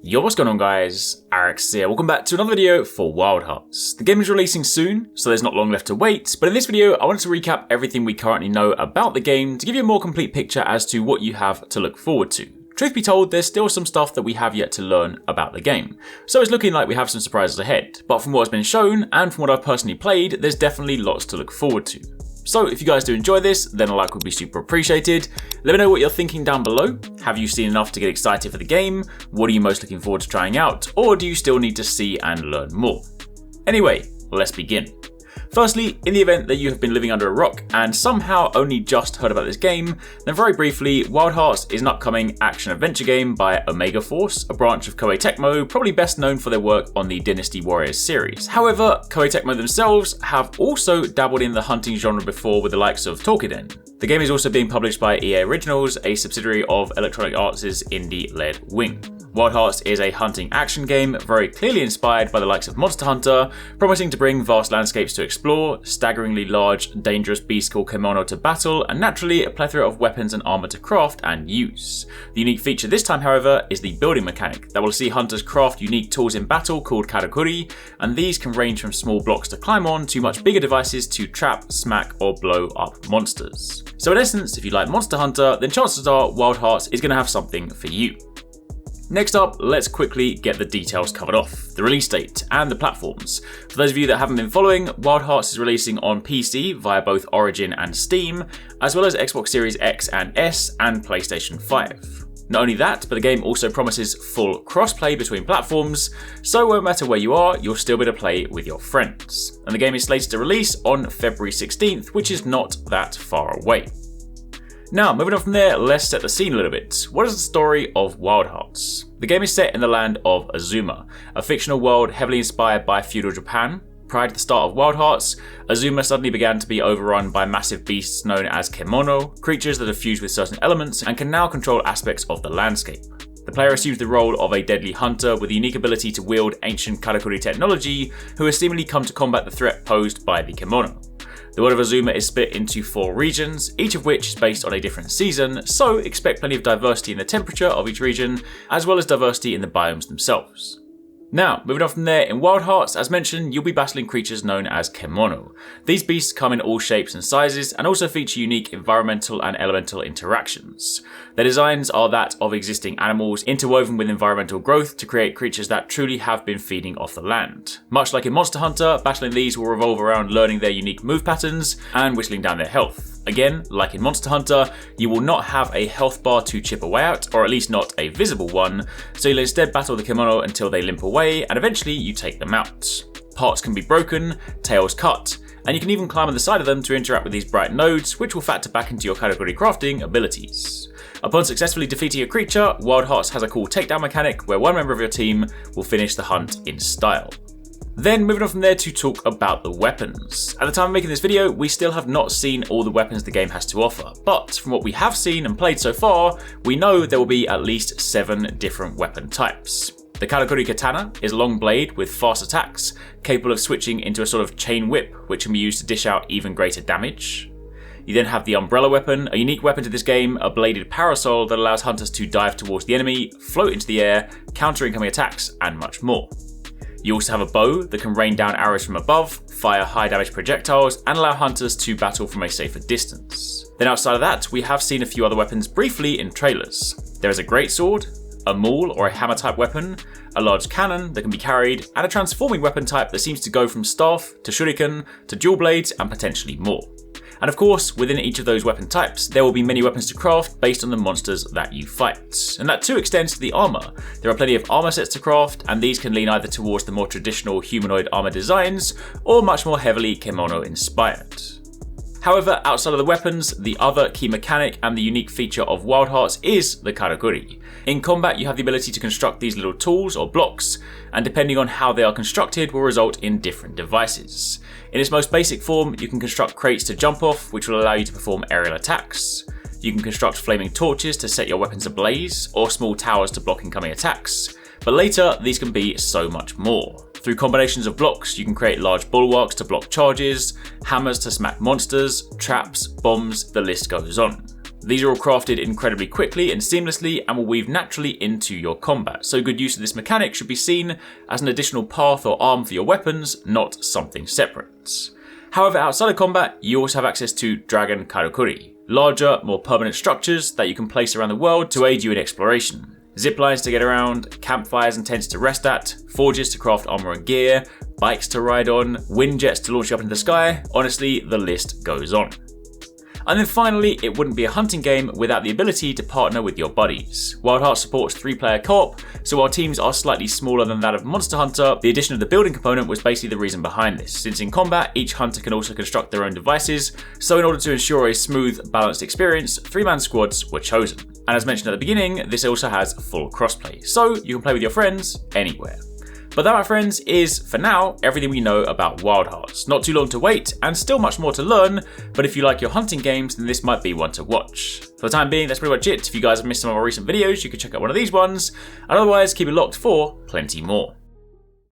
Yo, what's going on guys? Arekkz here. Welcome back to another video for Wild Hearts. The game is releasing soon, so there's not long left to wait, but in this video I wanted to recap everything we currently know about the game to give you a more complete picture as to what you have to look forward to. Truth be told, there's still some stuff that we have yet to learn about the game, so it's looking like we have some surprises ahead, but from what has been shown and from what I've personally played, there's definitely lots to look forward to. So if you guys do enjoy this, then a like would be super appreciated. Let me know what you're thinking down below. Have you seen enough to get excited for the game? What are you most looking forward to trying out? Or do you still need to see and learn more? Anyway, let's begin. Firstly, in the event that you have been living under a rock and somehow only just heard about this game, then very briefly, Wild Hearts is an upcoming action-adventure game by Omega Force, a branch of Koei Tecmo, probably best known for their work on the Dynasty Warriors series. However, Koei Tecmo themselves have also dabbled in the hunting genre before with the likes of Tokiden. The game is also being published by EA Originals, a subsidiary of Electronic Arts' indie-led wing. Wild Hearts is a hunting action game, very clearly inspired by the likes of Monster Hunter, promising to bring vast landscapes to explore, staggeringly large, dangerous beasts called Kemono to battle, and naturally a plethora of weapons and armor to craft and use. The unique feature this time, however, is the building mechanic that will see hunters craft unique tools in battle called Karakuri, and these can range from small blocks to climb on to much bigger devices to trap, smack, or blow up monsters. So in essence, if you like Monster Hunter, then chances are Wild Hearts is going to have something for you. Next up, let's quickly get the details covered off, the release date and the platforms. For those of you that haven't been following, Wild Hearts is releasing on PC via both Origin and Steam, as well as Xbox Series X and S and PlayStation 5. Not only that, but the game also promises full cross-play between platforms, so no matter where you are, you'll still be able to play with your friends. And the game is slated to release on February 16th, which is not that far away. Now, moving on from there, let's set the scene a little bit. What is the story of Wild Hearts? The game is set in the land of Azuma, a fictional world heavily inspired by feudal Japan. Prior to the start of Wild Hearts, Azuma suddenly began to be overrun by massive beasts known as Kemono, creatures that are fused with certain elements and can now control aspects of the landscape. The player assumes the role of a deadly hunter with the unique ability to wield ancient Karakuri technology, who has seemingly come to combat the threat posed by the Kemono. The world of Azuma is split into 4 regions, each of which is based on a different season, so expect plenty of diversity in the temperature of each region, as well as diversity in the biomes themselves. Now, moving on from there, in Wild Hearts, as mentioned, you'll be battling creatures known as Kemono. These beasts come in all shapes and sizes, and also feature unique environmental and elemental interactions. Their designs are that of existing animals interwoven with environmental growth to create creatures that truly have been feeding off the land. Much like in Monster Hunter, battling these will revolve around learning their unique move patterns and whittling down their health. Again, like in Monster Hunter, you will not have a health bar to chip away at, or at least not a visible one, so you'll instead battle the Kemono until they limp away, and eventually you take them out. Parts can be broken, tails cut, and you can even climb on the side of them to interact with these bright nodes, which will factor back into your Karakuri crafting abilities. Upon successfully defeating a creature, Wild Hearts has a cool takedown mechanic where one member of your team will finish the hunt in style. Then moving on from there to talk about the weapons. At the time of making this video, we still have not seen all the weapons the game has to offer, but from what we have seen and played so far, we know there will be at least 7 different weapon types. The Karakuri Katana is a long blade with fast attacks, capable of switching into a sort of chain whip, which can be used to dish out even greater damage. You then have the Umbrella weapon, a unique weapon to this game, a bladed parasol that allows hunters to dive towards the enemy, float into the air, counter incoming attacks, and much more. You also have a bow that can rain down arrows from above, fire high damage projectiles, and allow hunters to battle from a safer distance. Then outside of that, we have seen a few other weapons briefly in trailers. There is a greatsword, a maul or a hammer type weapon, a large cannon that can be carried, and a transforming weapon type that seems to go from staff to shuriken to dual blades and potentially more. And of course, within each of those weapon types, there will be many weapons to craft based on the monsters that you fight. And that too extends to the armor. There are plenty of armor sets to craft, and these can lean either towards the more traditional humanoid armor designs, or much more heavily Kemono inspired. However, outside of the weapons, the other key mechanic and the unique feature of Wild Hearts is the Karakuri. In combat, you have the ability to construct these little tools or blocks, and depending on how they are constructed will result in different devices. In its most basic form, you can construct crates to jump off, which will allow you to perform aerial attacks. You can construct flaming torches to set your weapons ablaze, or small towers to block incoming attacks. But later, these can be so much more. Through combinations of blocks, you can create large bulwarks to block charges, hammers to smack monsters, traps, bombs, the list goes on. These are all crafted incredibly quickly and seamlessly and will weave naturally into your combat, so good use of this mechanic should be seen as an additional path or arm for your weapons, not something separate. However, outside of combat, you also have access to Dragon Karakuri, larger, more permanent structures that you can place around the world to aid you in exploration. Zip lines to get around, campfires and tents to rest at, forges to craft armor and gear, bikes to ride on, wind jets to launch up into the sky, honestly, the list goes on. And then finally, it wouldn't be a hunting game without the ability to partner with your buddies. Wild Hearts supports 3-player co-op, so while teams are slightly smaller than that of Monster Hunter, the addition of the building component was basically the reason behind this, since in combat, each hunter can also construct their own devices, so in order to ensure a smooth, balanced experience, 3-man squads were chosen. And as mentioned at the beginning, this also has full crossplay, so you can play with your friends anywhere. But that, my friends, is, for now, everything we know about Wild Hearts. Not too long to wait, and still much more to learn, but if you like your hunting games, then this might be one to watch. For the time being, that's pretty much it. If you guys have missed some of our recent videos, you can check out one of these ones, and otherwise, keep it locked for plenty more.